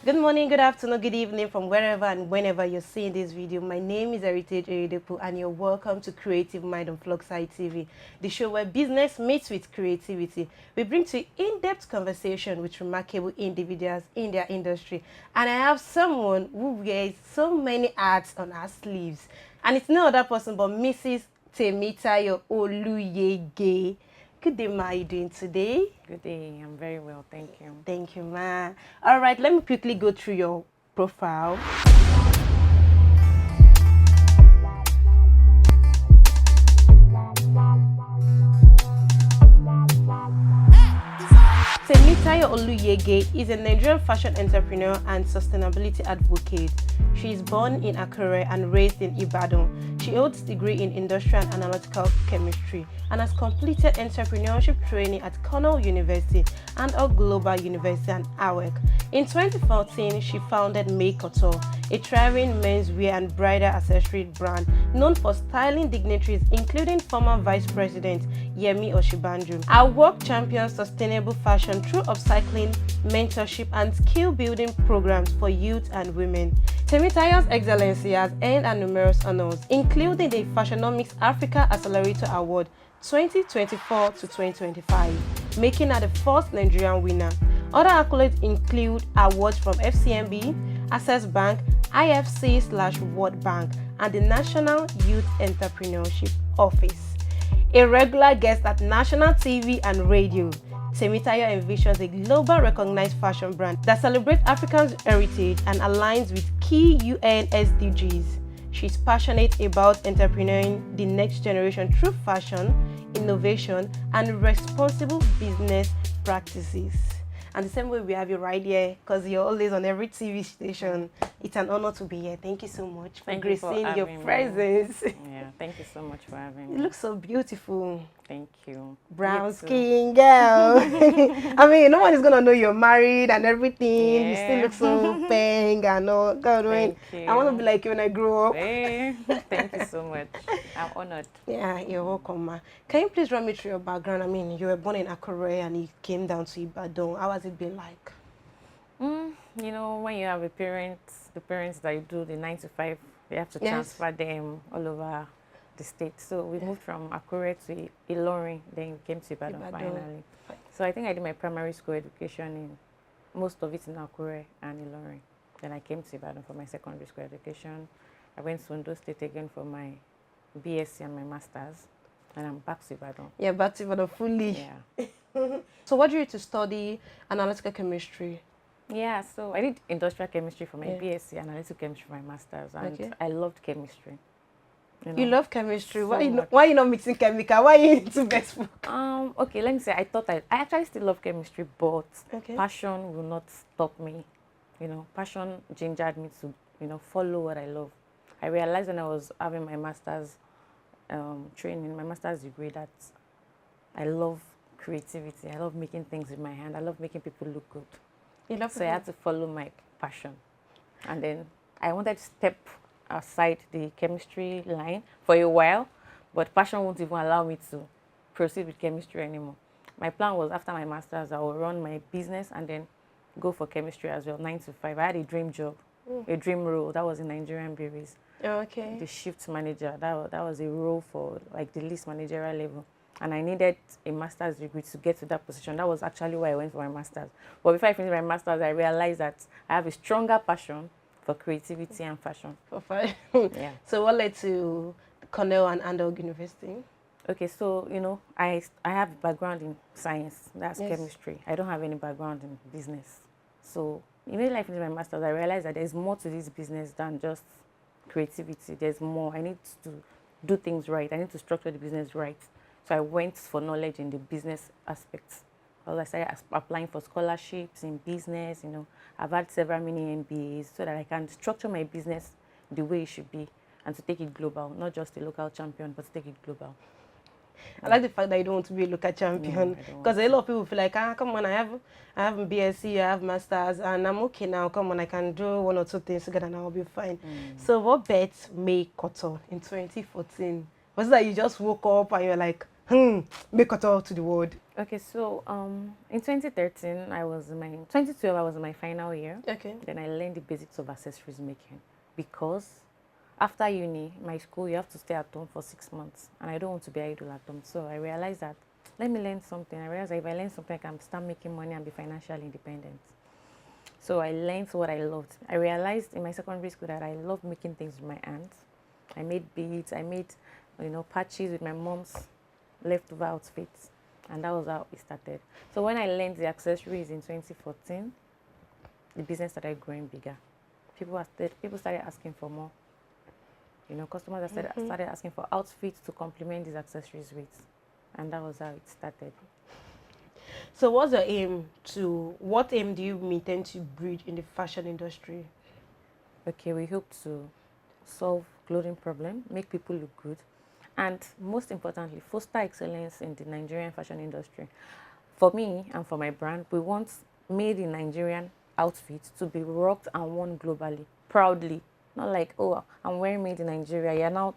Good morning, good afternoon, good evening from wherever and whenever you're seeing this video. My name is Heritage Oyedepo and you're welcome to Creative Mind on Flockside TV, the show where business meets with creativity. We bring to you in-depth conversation with remarkable individuals in their industry. And I have someone who wears so many hats on her sleeves. And it's no other person but Mrs. Temitayo Oluyege. Good day, ma. How are you doing today? Good day. I'm very well, thank you. Thank you, ma. All right, let me quickly go through your profile. Temitayo Oluyege is a Nigerian fashion entrepreneur and sustainability advocate. She is born in Akure and raised in Ibadan. She holds a degree in industrial and analytical chemistry and has completed entrepreneurship training at Cornell University and All Global University and AWEC. In 2014, she founded May Couture, a thriving menswear and bridal accessory brand known for styling dignitaries including former Vice President Yemi Oshibanju. Her work champions sustainable fashion through upcycling, mentorship, and skill-building programs for youth and women. Temitayo's Excellency has earned her numerous honors, including the Fashionomics Africa Accelerator Award 2024 to 2025, making her the first Nigerian winner. Other accolades include awards from FCMB, Access Bank, IFC/World Bank, and the National Youth Entrepreneurship Office. A regular guest at national TV and radio, Temitayo envisions a global recognized fashion brand that celebrates African heritage and aligns with key UN SDGs. She's passionate about entrepreneuring the next generation through fashion, innovation, and responsible business practices. And the same way we have you right here, because you're always on every TV station. It's an honor to be here. Thank you so much for gracing your presence. Yeah, thank you so much for having me. You look so beautiful. Thank you. Brown skin girl. I mean, no one is gonna know you're married and everything. Yeah. You still look so pink and all. God, thank you. I want to be like you when I grow up. Hey, thank you so much. I'm honored. Yeah, you're welcome, ma. Can you please run me through your background? I mean, you were born in Akure and you came down to Ibadan. How has it been like? You know, when you have the parents that you do the 9 to 5, you have to transfer them all over the state. So we moved from Akure to Ilorin, then came to Ibadan finally. So I think I did my primary school education in most of it in Akure and Ilorin. Then I came to Ibadan for my secondary school education. I went to Ondo State again for my BSc and my masters, and I'm back to Ibadan. Yeah, back to Ibadan fully. Yeah. So what drew you to study analytical chemistry? Yeah, so I did industrial chemistry for my BSc, analytical chemistry for my masters, and I loved chemistry. You love chemistry. So why you not mixing chemical? Why you into textbook? Okay, let me say I actually still love chemistry, but passion will not stop me. You know, passion gingered me to, follow what I love. I realized when I was having my master's training, my master's degree, that I love creativity. I love making things with my hand. I love making people look good. So I had to follow my passion. And then I wanted to step aside the chemistry line for a while, but passion won't even allow me to proceed with chemistry anymore. My plan was after my master's, I will run my business and then go for chemistry as well, 9 to 5. I had a dream job, a dream role. That was in Nigerian Breweries. Okay. The shift manager. That was a role for like the least managerial level. And I needed a master's degree to get to that position. That was actually why I went for my master's. But before I finished my master's, I realized that I have a stronger passion for creativity and fashion. Yeah. So what led to Cornell and Andal University? Okay, so, I have a background in science. That's chemistry. I don't have any background in business. So immediately I finished my master's, I realized that there's more to this business than just creativity. There's more. I need to do things right. I need to structure the business right. So I went for knowledge in the business aspects. I started applying for scholarships in business. I've had several mini MBAs so that I can structure my business the way it should be and to take it global, not just a local champion, but to take it global. I like the fact that you don't want to be a local champion, because a lot of people feel like, come on, I have a BSc, I have masters, and I'm okay now. Come on, I can do 1 or 2 things together and I'll be fine. So what bet May Couture in 2014? Was it that you just woke up and you're like, May Couture to the world? Okay, so in 2013, 2012, I was in my final year. Okay. Then I learned the basics of accessories making because after uni, my school, you have to stay at home for 6 months, and I don't want to be idle at home. So I realized that let me learn something. I realized that if I learn something, I can start making money and be financially independent. So I learned what I loved. I realized in my secondary school that I love making things with my hands. I made beads, I made, patches with my mom's leftover outfits, and that was how it started. So when I learned the accessories in 2014, the business started growing bigger. People started asking for more. Customers started asking for outfits to complement these accessories with, and that was how it started. So what aim do you intend to bridge in the fashion industry? Okay, we hope to solve clothing problem, make people look good, and most importantly, foster excellence in the Nigerian fashion industry. For me and for my brand, we want made in Nigerian outfits to be rocked and worn globally, proudly. Not like, oh, I'm wearing made in Nigeria. You're now,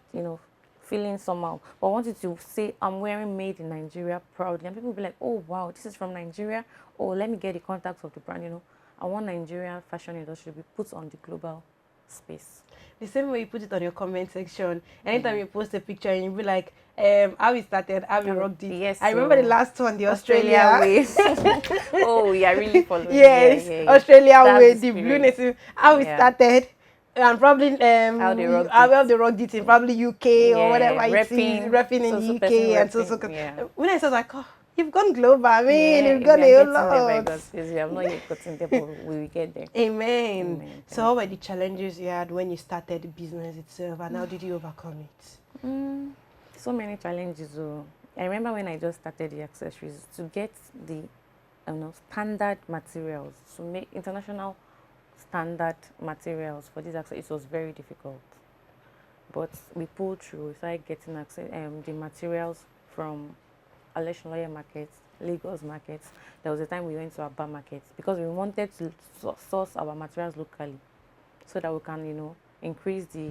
feeling somehow. But I want you to say, I'm wearing made in Nigeria proudly. And people will be like, oh, wow, this is from Nigeria. Oh, let me get the contacts of the brand, I want Nigerian fashion industry to be put on the global space. The same way you put it on your comment section. Anytime you post a picture and you be like, how it started, how we rocked it. Yes. I remember the last one, the Australia way. Oh, yeah, really following. Yes, yeah. Australia way, the the spirit. blueness, how it started. And probably how they rocked it in probably UK or whatever it is, repping in the UK and so. When I saw like, oh, you've gone global. I mean, you've gone a lot. We have not yet gotten there, but we will get there. Amen. So what were the challenges you had when you started the business itself, and how did you overcome it? So many challenges. I remember when I just started the accessories, to get the standard materials, to make international standard materials for these accessories, it was very difficult. But we pulled through. We started getting the materials from Aleshin Lawyer markets, Lagos markets. There was a time we went to Aba markets because we wanted to source our materials locally so that we can, increase the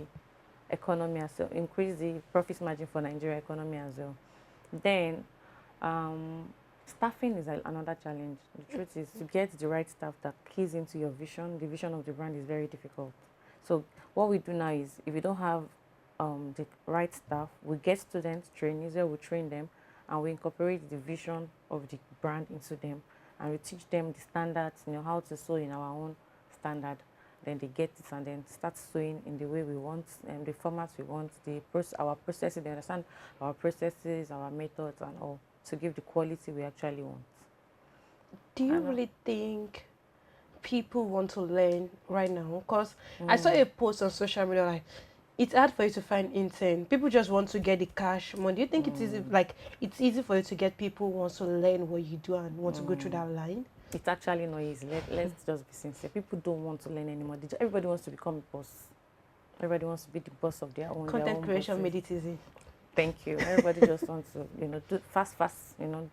economy as well, increase the profit margin for Nigeria economy as well. Then staffing is another challenge. The truth is, to get the right staff that keys into your vision, the vision of the brand is very difficult. So what we do now is, if we don't have the right staff, we get students, trainees, where we train them, and we incorporate the vision of the brand into them, and we teach them the standards, how to sew in our own standard. Then they get it and then start sewing in the way we want, and the formats we want, our processes, they understand our processes, our methods and all, to give the quality we actually want. Do you really think people want to learn right now? Because I saw a post on social media like, it's hard for you to find intern. People just want to get the cash money. Do you think it's easy for you to get people who want to learn what you do and want to go through that line? It's actually not easy. Let's just be sincere. People don't want to learn anymore. Everybody wants to become a boss. Everybody wants to be the boss of their own. Content creation made it easy. Thank you. Everybody just wants to, do fast,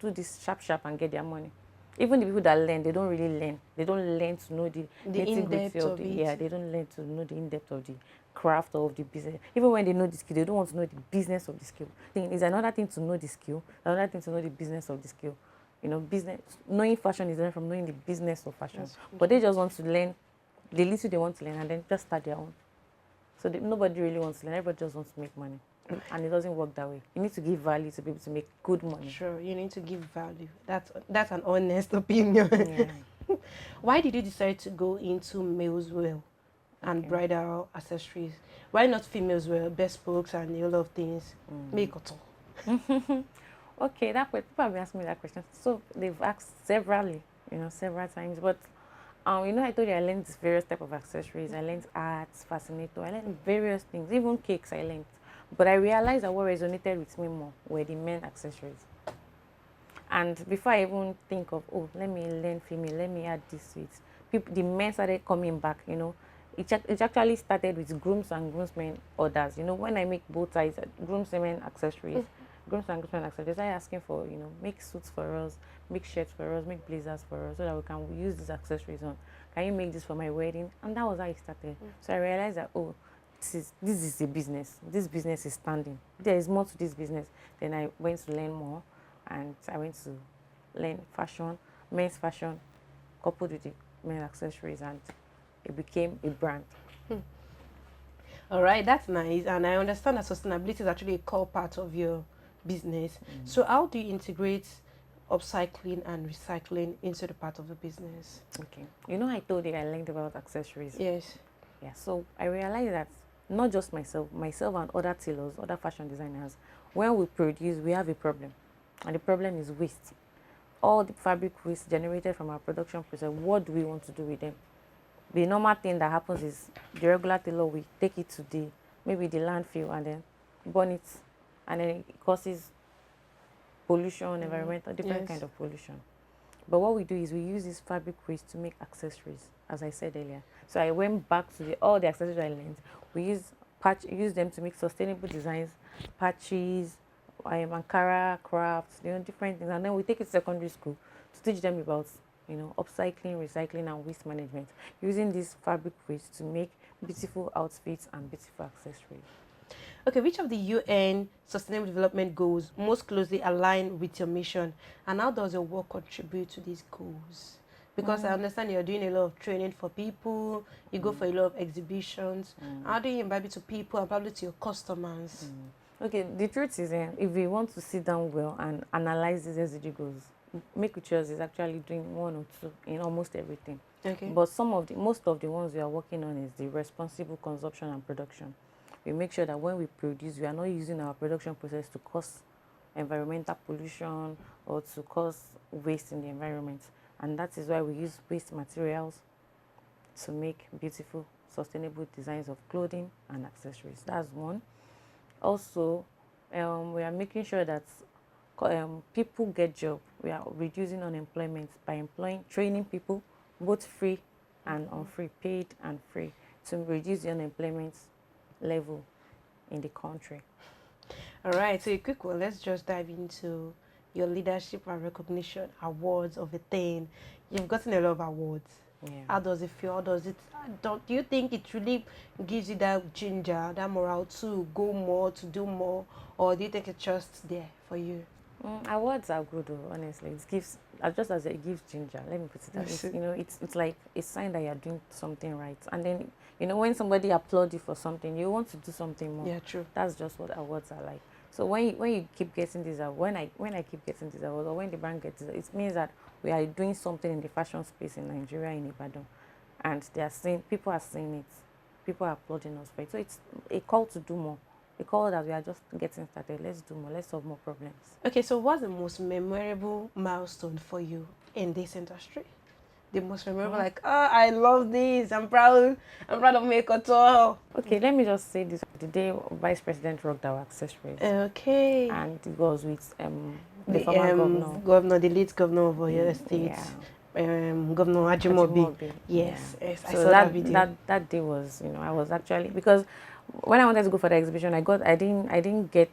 do this sharp and get their money. Even the people that learn, they don't really learn. They don't learn to know the in-depth of it. Yeah, they don't learn to know the in-depth of the craft or of the business. Even when they know the skill, they don't want to know the business of the skill. It's another thing to know the skill, another thing to know the business of the skill. Knowing fashion is different from knowing the business of fashion. But they just want to learn the little they want to learn and then just start their own. So nobody really wants to learn. Everybody just wants to make money. And it doesn't work that way. You need to give value to be able to make good money. Sure, you need to give value. That's an honest opinion. Yeah. Why did you decide to go into menswear and bridal accessories? Why not females wear, bespokes and a lot of things? May Couture. Okay, people have been asking me that question. So they've asked several times. But I told you I learned various type of accessories. I learned arts, fascinator. I learned various things, even cakes I learned. But I realized that what resonated with me more were the men accessories. And before I even think of, let me learn female, let me add this to it, the men started coming back, It actually started with grooms and groomsmen orders. When I make bow ties, groomsmen accessories, grooms and groomsmen accessories, I asking for, make suits for us, make shirts for us, make blazers for us, so that we can use these accessories on. Can you make this for my wedding? And that was how it started. So I realized that, this is a business. This business is standing. There is more to this business. Then I went to learn more, and I went to learn fashion, men's fashion, coupled with the men's accessories, and it became a brand. All right, that's nice. And I understand that sustainability is actually a core part of your business. So how do you integrate upcycling and recycling into the part of the business? Okay. You know, I told you I learned about accessories. Yes. Yeah. So I realized that not just myself and other tailors, other fashion designers, when we produce, we have a problem. And the problem is waste. All the fabric waste generated from our production process, what do we want to do with them? The normal thing that happens is the regular tailor will take it to the maybe the landfill and then burn it, and then it causes pollution, environmental, different kind of pollution. But what we do is we use this fabric waste to make accessories, as I said earlier. So I went back to all the accessories I learned. We use them to make sustainable designs, patches, Ankara crafts, different things, and then we take it to secondary school to teach them about upcycling, recycling, and waste management, using this fabric waste to make beautiful outfits and beautiful accessories. Okay, which of the UN Sustainable Development Goals most closely align with your mission, and how does your work contribute to these goals? Because I understand you're doing a lot of training for people, you go for a lot of exhibitions. How do you imbibe it to people and probably to your customers? Okay, the truth is, if we want to sit down well and analyze these SDG goals, May Couture is actually doing one or two in almost everything. Okay. But most of the ones we are working on is the responsible consumption and production. We make sure that when we produce, we are not using our production process to cause environmental pollution or to cause waste in the environment. And that is why we use waste materials to make beautiful, sustainable designs of clothing and accessories. That's one. Also, we are making sure that people get jobs. We are reducing unemployment by training people, both free and unfree, paid and free, to reduce the unemployment level in the country. All right, so a quick one. Let's just dive into your leadership and recognition awards of a thing. You've gotten a lot of awards. Yeah. How does it feel? How does it? Do you think it really gives you that ginger, that morale to go more, to do more, or do you think it's just there for you? Awards are good, though, honestly. It gives, just as it gives ginger. Let me put it that way. It's like a sign that you're doing something right. And then, when somebody applauds you for something, you want to do something more. Yeah, true. That's just what awards are like. So when you keep getting these awards, when I keep getting these awards, or when the brand gets it means that we are doing something in the fashion space in Nigeria, in Ibadan, and people are seeing it, people are applauding us for it. So it's a call to do more. A call that we are just getting started. Let's do more. Let's solve more problems. Okay, so what's the most memorable milestone for you in this industry? The most memorable, like, I love this. I'm proud of May Couture. Okay, let me just say this: the day Vice President rocked our accessories. Okay. And it was with the former governor, the late governor of Oyo State. Yeah. Governor Ajimobi. Yes, yeah. Yes, I so saw that video. That day was, I was actually, because when I wanted to go for the exhibition, I didn't get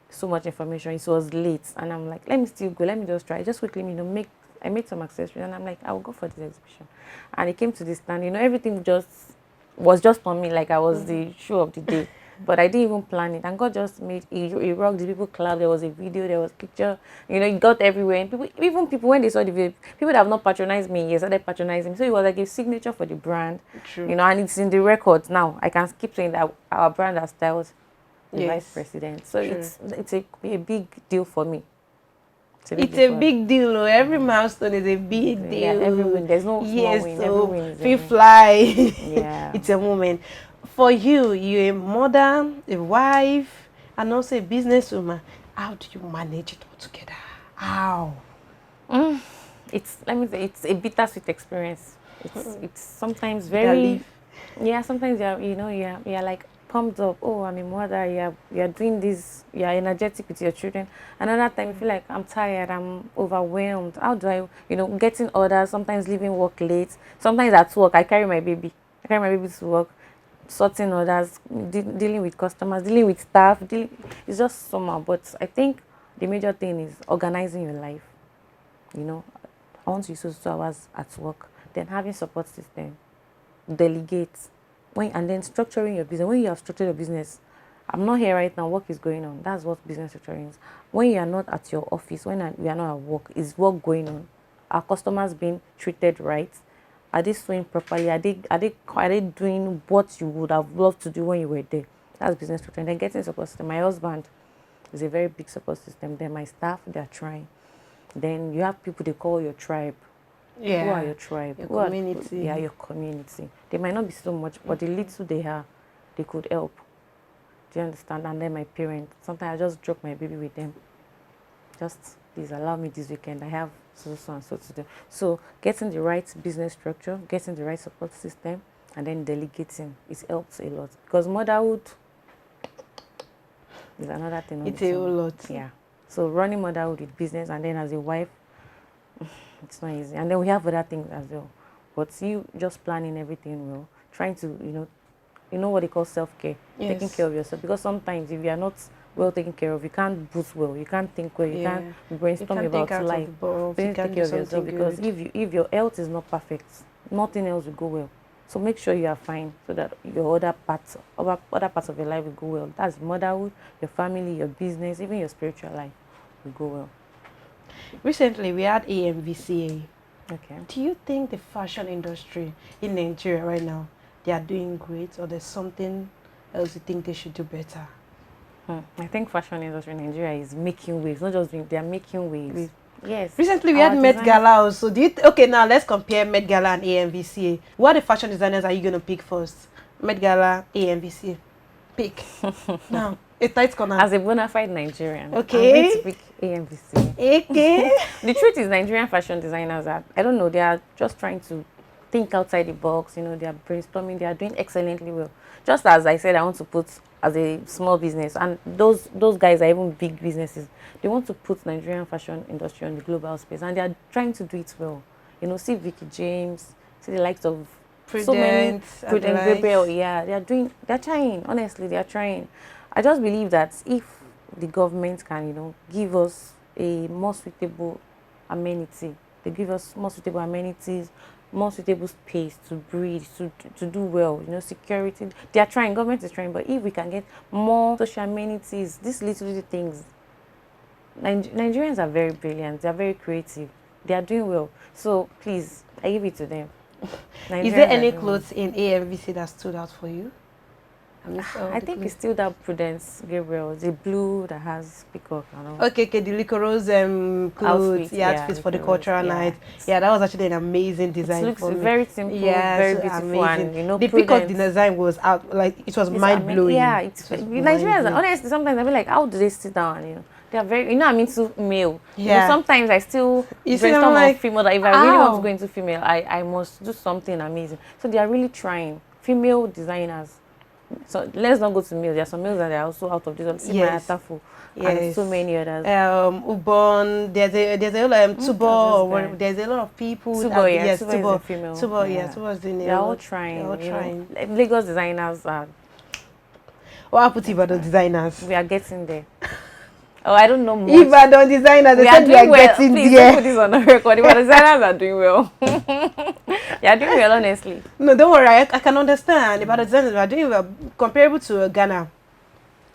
so much information. It was late, and I'm like, let me still go. Let me just try. Just quickly, I made some accessories, and I'm like, I'll go for this exhibition. And it came to this stand. Everything was just on me, like I was the show of the day. But I didn't even plan it, and God just made it rocked. The people clapped. There was a video, there was a picture. It got everywhere. And people when they saw the video, people that have not patronized me yet started patronizing me. So it was like a signature for the brand. True. And it's in the records now. I can keep saying that our brand has styled the vice president. So it's a big deal for me. It's a big deal. Every milestone is a big deal. Yeah, everyone. There's no small win. So every win is free fly. Yeah. It's a moment. For you're a mother, a wife, and also a businesswoman. How do you manage it all together? How? It's a bittersweet experience. It's sometimes very, sometimes you're like pumped up. Oh, I'm a mother. You're doing this. You're energetic with your children. Another time you feel like I'm tired. I'm overwhelmed. How do I, getting orders? Sometimes leaving work late. Sometimes at work I carry my baby. To work, sorting orders, dealing with customers, dealing with staff. It's just somehow. But I think the major thing is organizing your life. I want to use those 2 hours at work. Then having support system, delegate, and then structuring your business. When you have structured your business, I'm not here right now, work is going on. That's what business structuring is. When you are not at your office, when we are not at work, is work going on? Are customers being treated right? Are they sewing properly? Are they doing what you would have loved to do when you were there? That's business structuring. Then getting support system. My husband is a very big support system. Then my staff, they're trying. Then you have people they call your tribe. Yeah. Who are your tribe? Your community. Your community. They might not be so much, but the little they are, they could help. Do you understand? And then my parents. Sometimes I just drop my baby with them. Just please allow me this weekend. I have so and so to do. So getting the right business structure, getting the right support system, and then delegating, it helps a lot. Because motherhood is another thing. It's a whole lot. Yeah. So running motherhood with business, and then as a wife, it's not easy. And then we have other things as well. But you just planning everything well, trying to, you know what they call self-care, taking care of yourself. Because sometimes if you are not well taken care of, you can't boost well, you can't think well, you can't brainstorm about life. You can't take care of yourself because if your health is not perfect, nothing else will go well. So make sure you are fine so that your other parts of your life will go well. That's motherhood, your family, your business, even your spiritual life will go well. Recently, we had AMVCA. Okay. Do you think the fashion industry in Nigeria right now, they are doing great, or there's something else you think they should do better? I think fashion industry in Nigeria is making waves. Not just doing, they are making waves. Yes. Recently, we had Met Gala also. Okay, now let's compare Met Gala and AMVCA. What are the fashion designers are you going to pick first? Met Gala, AMVCA. Pick. Now, a tight corner. As a bona fide Nigerian, okay, I'm going to pick AMVCA. Okay. The truth is, Nigerian fashion designers are, I don't know, they are just trying to think outside the box. They are brainstorming. They are doing excellently well. Just as I said, I want to put as a small business, and those guys are even big businesses. They want to put Nigerian fashion industry on the global space, and they are trying to do it well. See Vicky James, see the likes of Prudent Gabriel. Yeah, they're trying. Honestly, they are trying. I just believe that if the government can, give us a more suitable amenity, they give us more suitable amenities, more suitable space to breathe, to do well, security. They are trying, government is trying, but if we can get more social amenities, these little things, Nigerians are very brilliant, they are very creative, they are doing well. So please, I give it to them. Is there any clothes in AMVC that stood out for you? I think it's still that Prudence Gabriel, the blue that has peacock and all. Okay, the Licoros clothes, outfit for the cultural night. Yeah, that was actually an amazing design. It looks very simple, very beautiful, amazing. And the peacock design was out, like it was mind blowing. Yeah, Nigerians, honestly, sometimes I be like, how do they sit down? They are very, I'm into male. Yeah. Sometimes I still brainstorm on female. That if I really want to go into female, I must do something amazing. So they are really trying. Female designers. So let's not go to male. There are some males that are also out of this. Yes. And so many others. Ubon, there's a Tubo. There's a lot of people. Tubo, yes, Tubo is a female. Tubo, yes, Tubo is doing it. They're all trying. Lagos designers are. What happened to Ibadan designers? We are getting there. Oh, I don't know much. Ibadan designers, they said we are getting Please there. Don't put this on the record. Ibadan designers are doing well. They are doing well, honestly. No, don't worry. I can understand. Ibadan designers are doing well, comparable to Ghana.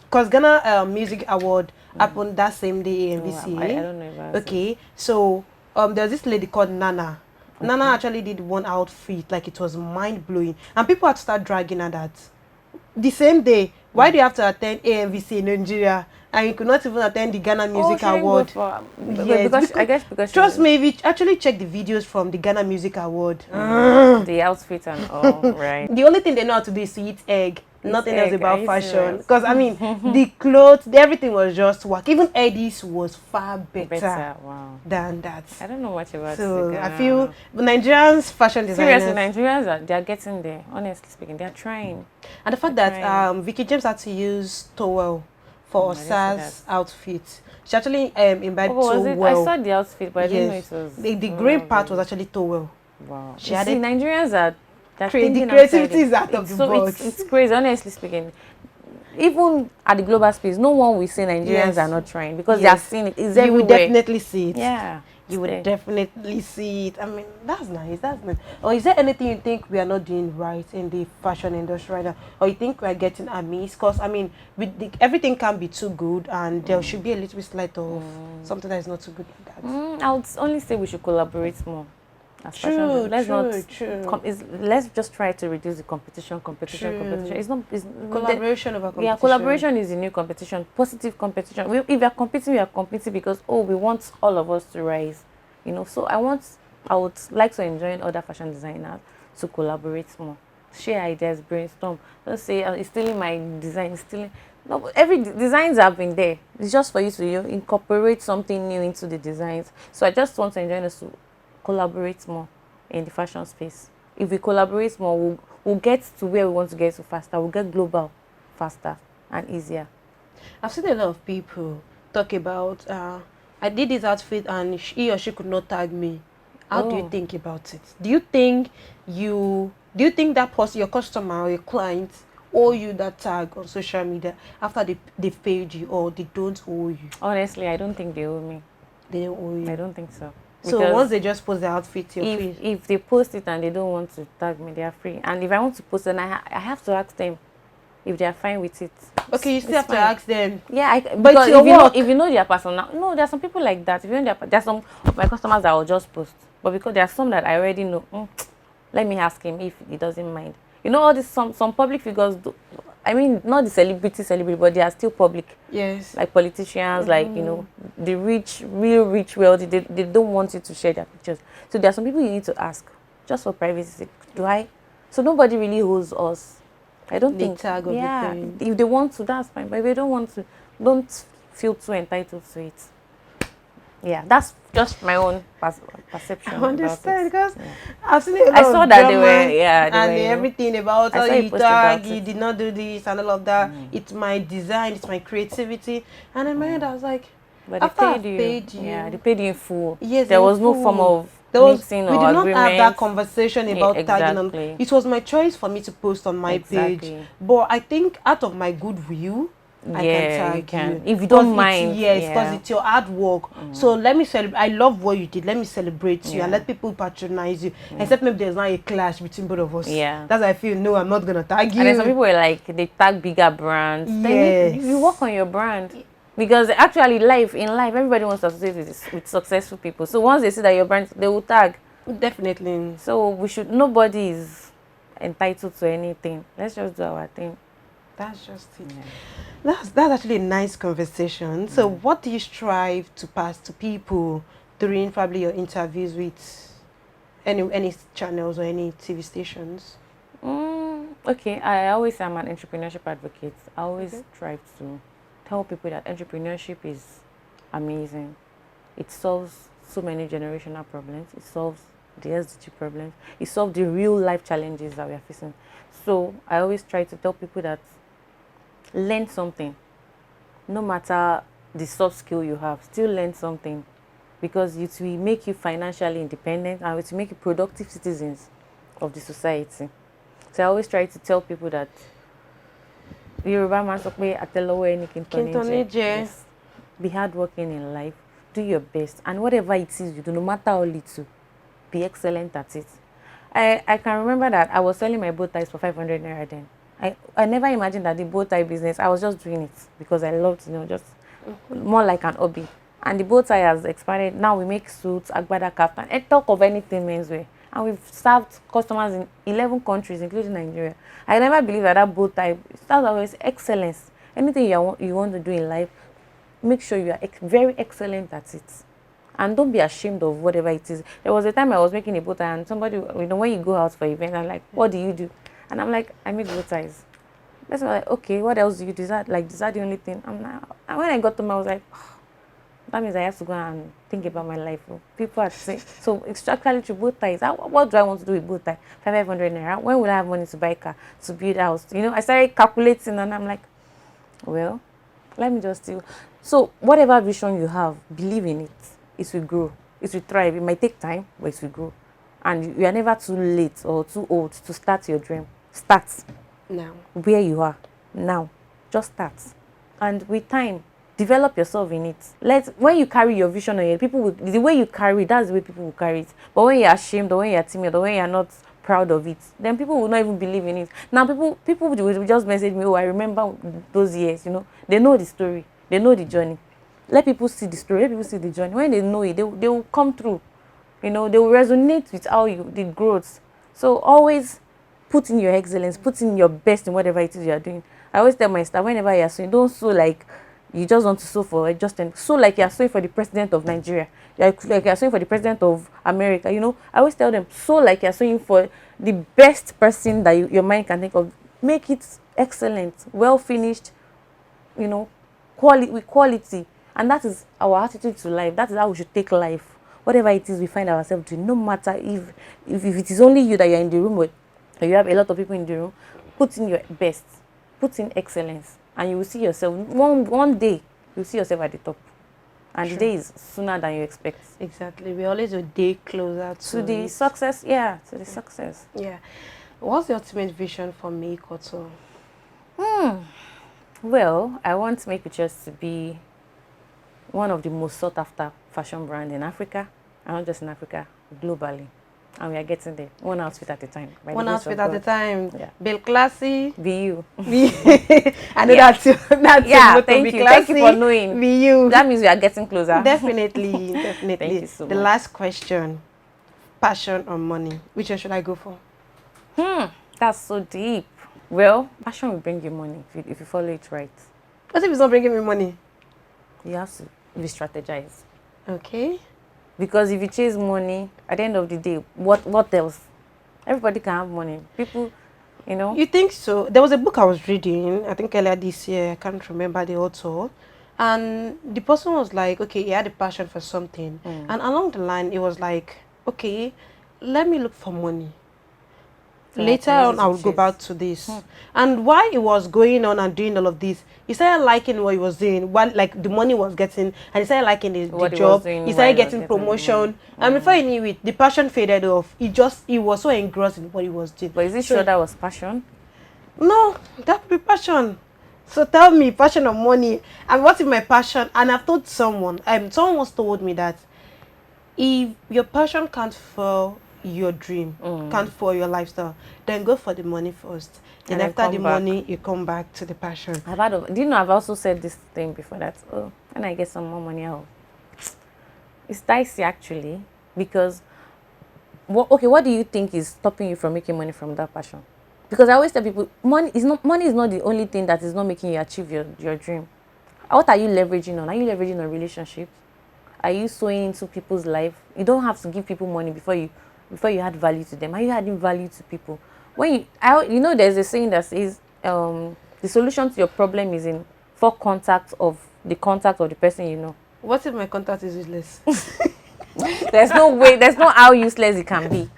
Because Ghana Music Award happened that same day in AMVCA. I don't know about Okay, so there's this lady called Nana. Okay. Nana actually did one outfit, like it was mind-blowing. And people had to start dragging at that. The same day, why do you have to attend AMVCA in Nigeria? And you could not even attend the Ghana Music Award. Yes, because trust me, if you actually check the videos from the Ghana Music Award, the outfit and all, right? The only thing they know how to do is to eat egg. Nothing else about fashion. Because I mean, the clothes, everything was just work. Even Eddie's was far better than that. I don't know much about it. So I feel Nigerians fashion designers. Seriously, Nigerians they are getting there. Honestly speaking, they are trying. And the fact that Vicky James had to use towel for Osa's outfit. She actually imbibed towel. I saw the outfit, but I didn't know it was. The grey part was actually towel. Wow. Nigerians are. The creativity is out of the box. It's crazy, honestly speaking. Even at the global space, no one will say Nigerians are not trying because they are seeing it. It's everywhere. You will definitely see it. Yeah. you would definitely see it. I mean, that's nice. That's nice. Or is there anything you think we are not doing right in the fashion industry right now, or you think we are getting amiss? Because I mean, everything can be too good, and there should be a little bit slight of something that is not too good like that. I would only say we should collaborate more. True. Let's just try to reduce the competition. It's not. It's collaboration over competition. Yeah, collaboration is the new competition. Positive competition. If we are competing because we want all of us to rise. So I would like to enjoin other fashion designers to collaborate more, share ideas, brainstorm. Don't say it's stealing my design, stealing. No, every designs have been there. It's just for you to incorporate something new into the designs. So I just want to enjoin us to collaborate more in the fashion space. If we collaborate more, we'll get to where we want to get to faster. We'll get global faster and easier. I've seen a lot of people talk about I did this outfit and he or she could not tag me. How do you think about it? Do you think that person, your customer or your client, owe you that tag on social media after they've paid you, or they don't owe you? Honestly, I don't think they owe me. They don't owe you? I don't think so. So once they just post the outfit, if they post it and they don't want to tag me, they are free. And if I want to post it, I have to ask them if they are fine with it. Okay, you still have to ask them. Yeah, but if you know their person, no, there are some people like that. If you know there are some of my customers that will just post, but because there are some that I already know, let me ask him if he doesn't mind. All this some public figures do. I mean, not the celebrity, but they are still public. Yes. Like politicians, like, the rich, real rich, wealthy, they don't want you to share their pictures. So there are some people you need to ask, just for privacy sake. So nobody really owes us. I don't think. Tag of the thing. If they want to, that's fine. But if they don't want to, don't feel too entitled to it. Yeah, that's just my own perception. I understand, because I've seen a lot I saw of that drama they were, everything about how you tag, you did not do this and all of that. It's my design, it's my creativity. And in my head, I was like, but after they paid you. Yeah, they paid you in full. Yes, there was no form of meeting or agreement. We did not have that conversation about tagging on. Exactly. It was my choice for me to post on my page. But I think out of my goodwill, I can tag you. If you don't mind. Yes, because it's your hard work. So let me celebrate. I love what you did. Let me celebrate you and let people patronize you. Except maybe there's not a clash between both of us. Yeah. That's why I feel, no, I'm not going to tag you. And then some people were like, they tag bigger brands. Yes. Then you work on your brand. Because actually, in life, everybody wants to associate with successful people. So once they see that your brand, they will tag. Definitely. So nobody is entitled to anything. Let's just do our thing. That's just it. Yeah. That's actually a nice conversation. So what do you strive to pass to people during probably your interviews with any channels or any TV stations? Okay, I always say I'm an entrepreneurship advocate. I always try to tell people that entrepreneurship is amazing. It solves so many generational problems. It solves the SDG problems. It solves the real life challenges that we are facing. So I always try to tell people that learn something. No matter the soft skill you have, still learn something, because it will make you financially independent and it will make you productive citizens of the society. So I always try to tell people that Yoruba man sọ pé àtẹ́lẹwọ́ ẹni kí n tọ́ ní jẹ. Be hardworking in life. Do your best, and whatever it is you do, no matter how little, be excellent at it. I can remember that I was selling my bow ties for 500 naira then. I never imagined that the bow tie business, I was just doing it because I loved, just more like an hobby. And the bow tie has expanded. Now we make suits, agbada, kaftan, and talk of anything menswear. And we've served customers in 11 countries, including Nigeria. I never believed that bow tie, that's always excellence. Anything you want to do in life, make sure you are very excellent at it. And don't be ashamed of whatever it is. There was a time I was making a bow tie and somebody, when you go out for events, I'm like, what do you do? And I'm like, I make bow ties. That's why, like, okay, what else do you do? Is that the only thing? And when I got to home, I was like, that means I have to go and think about my life. People are saying, so it's actually to bow ties. What do I want to do with bow tie? 500 naira. When will I have money to buy a car, to build a house? I started calculating and I'm like, well, let me just do. So whatever vision you have, believe in it. It will grow. It will thrive. It might take time, but it will grow. And you are never too late or too old to start your dream. Start now. Where you are now. Just start. And with time, develop yourself in it. When you carry your vision on it, the way you carry it, that's the way people will carry it. But when you're ashamed, or when you're timid, or when you're not proud of it, then people will not even believe in it. Now people will just message me, oh, I remember those years, They know the story, they know the journey. Let people see the story, let people see the journey. When they know it, they will come through. They will resonate with the growth. So always put in your excellence, put in your best in whatever it is you are doing. I always tell my staff, whenever you are sewing, don't sew like you just want to sew for sew like you are sewing for the president of Nigeria, like you are sewing for the president of America. I always tell them, sew like you are sewing for the best person that your mind can think of. Make it excellent, well finished, with quality. And that is our attitude to life. That is how we should take life. Whatever it is we find ourselves doing, no matter if it is only you that you're in the room with, or you have a lot of people in the room, put in your best, put in excellence, and you will see yourself, one day, you'll see yourself at the top. And the day is sooner than you expect. Exactly. We're always a day closer to the success. Yeah, to the success. Yeah. What's the ultimate vision for May Couture? Well, I want May Couture to be one of the most sought after fashion brands in Africa, and not just in Africa, globally. And we are getting there, one outfit at a time. One outfit at a time. Yeah. Build classy. Be you. I know that's yeah, thank you. Thank you for knowing. Be you. That means we are getting closer. Definitely, definitely. Thank you so much. The last question, passion or money? Which one should I go for? That's so deep. Well, passion will bring you money if you follow it right. What if it's not bringing me money? You have to re-strategize. Okay. Because if you chase money, at the end of the day, what else? Everybody can have money. People, You think so? There was a book I was reading, I think earlier this year, I can't remember the author. And the person was like, okay, he had a passion for something. And along the line, it was like, okay, let me look for money. Later on, I would go back to this. And while he was going on and doing all of this, he started liking what he was doing, like the money was getting, and he started liking the job. He started getting promotion. And before he knew it, the passion faded off. He was so engrossed in what he was doing. But is it sure that was passion? No, that would be passion. So tell me, passion or money? And what is my passion? And I've told someone once told me that if your passion can't fulfill your dream, can't for your lifestyle, then go for the money first. And after the money, you come back to the passion. Do you know I've also said this thing before that, when I get some more money out. It's dicey actually, because what do you think is stopping you from making money from that passion? Because I always tell people, money is not the only thing that is not making you achieve your dream. What are you leveraging on? Are you leveraging on relationships? Are you sewing into people's life? You don't have to give people money before you add value to them. Are you adding value to people? There's a saying that says the solution to your problem is in 4 contacts of the contact of the person you know. What if my contact is useless? There's no how useless it can be.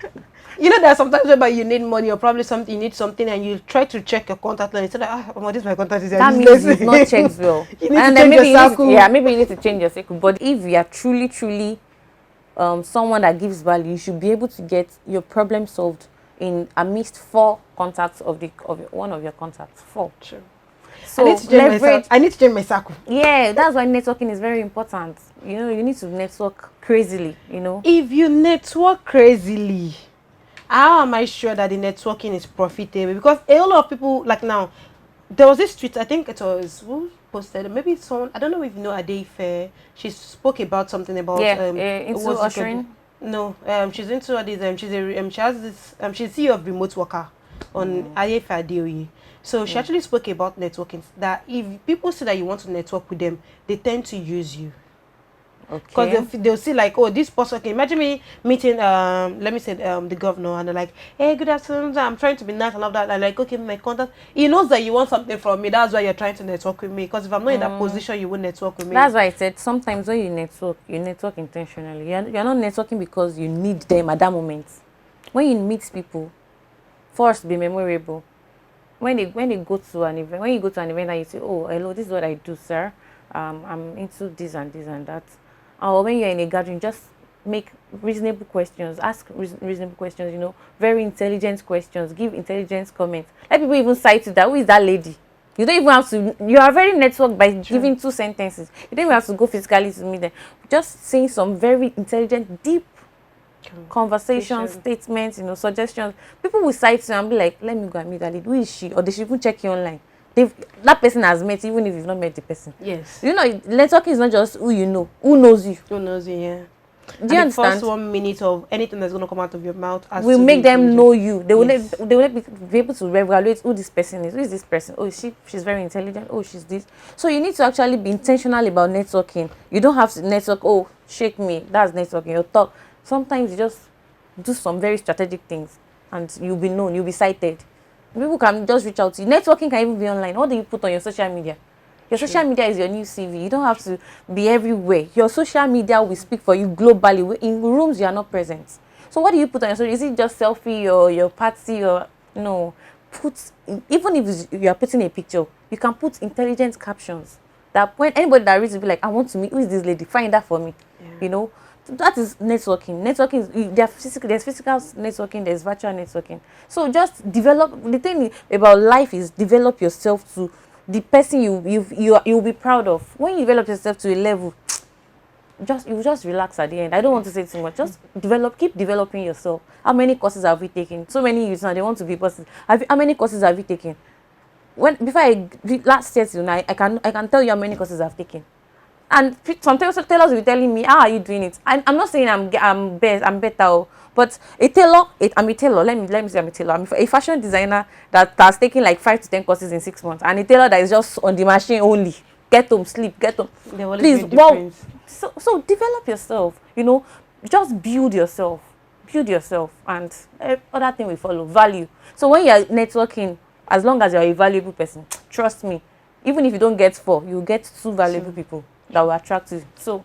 There are sometimes where you need money or probably you need something and you try to check your contact and it's like, this my contact is that useless. Means it's not checked well. You need to change your circle. Maybe you need to change your circle. But if you are truly someone that gives value, you should be able to get your problem solved in amidst 4 contacts of one of your contacts. 4. True. So I need to change my circle. Yeah, that's why networking is very important. You need to network crazily. If you network crazily, how am I sure that the networking is profitable? Because a lot of people, like now, there was this tweet, I think it was who posted, maybe someone, I don't know if you know Adeife. She spoke about something about into ushering. No, she's into all these. She has this. She's CEO of Remote Worker on Adeife Adeoye. So she actually spoke about networking. That if people say that you want to network with them, they tend to use you. Because they'll see like, this person. Okay, imagine me meeting let me say the governor, and they're like, hey, good afternoon, I'm trying to be nice and all that. I'm like, okay, my contact. He knows that you want something from me. That's why you're trying to network with me. Because if I'm not in that position, you won't network with me. That's why I said sometimes when you network intentionally. You're not networking because you need them at that moment. When you meet people, first be memorable. When you go to an event and you say, oh, hello, this is what I do, sir. I'm into this and this and that. Or when you're in a gathering, just make reasonable questions, ask reasonable questions, very intelligent questions, give intelligent comments. Let people even cite you that, who is that lady? You don't even have to, you are very networked by giving 2 sentences. You don't even have to go physically to meet them. Just saying some very intelligent, deep conversations, statements, suggestions. People will cite you and be like, let me go and meet that lady. Who is she? Or they should even check you online. That person has met, even if you've not met the person. Yes. Networking is not just who you know. Who knows you? Who knows you, yeah. Do you understand? The first 1 minute of anything that's going to come out of your mouth will make them know you. They will be able to evaluate who this person is. Who is this person? Oh, she's very intelligent. Oh, she's this. So you need to actually be intentional about networking. You don't have to network. Oh, shake me. That's networking. You talk. Sometimes you just do some very strategic things, and you'll be known. You'll be cited. People can just reach out to you. Networking can even be online. What do you put on your social media? Your social media is your new CV. You don't have to be everywhere. Your social media will speak for you globally. In rooms you are not present. So what do you put on your social? Is it just selfie or your party or no? Even if you are putting a picture, you can put intelligent captions that when anybody that reads will be like, I want to meet, who is this lady? Find that for me. Yeah. That is networking. Networking is there's physical networking, there's virtual networking. So just develop. The thing about life is develop yourself to the person you'll be proud of. When you develop yourself to a level, you just relax at the end. I don't want to say too much. Just keep developing yourself. How many courses have we taken? So many youths now, they want to be person. How many courses have you taken? Last year till now, I can tell you how many courses I've taken. And some tailors will be telling me, how are you doing it? I'm not saying I'm better, but I'm a tailor. Let me say I'm a tailor. I'm a fashion designer that has taken like 5 to 10 courses in 6 months, and a tailor that is just on the machine only. Get home, sleep, get home. Please, so develop yourself. Just build yourself, and other thing will follow. Value. So when you are networking, as long as you are a valuable person, trust me, even if you don't get 4, you get 2 valuable people that will attract you. So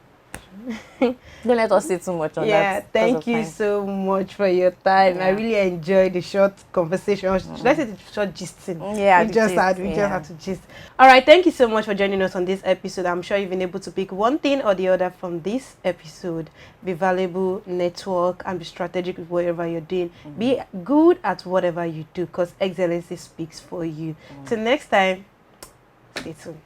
don't let us say too much on that. Yeah, thank you so much for your time. I really enjoyed the short conversation. Should I say the short gisting? Yeah, we just had to gist. All right, thank you so much for joining us on this episode. I'm sure you've been able to pick one thing or the other from this episode. Be valuable, network, and be strategic with whatever you're doing. Be good at whatever you do, because excellency speaks for you. Till next time, stay tuned.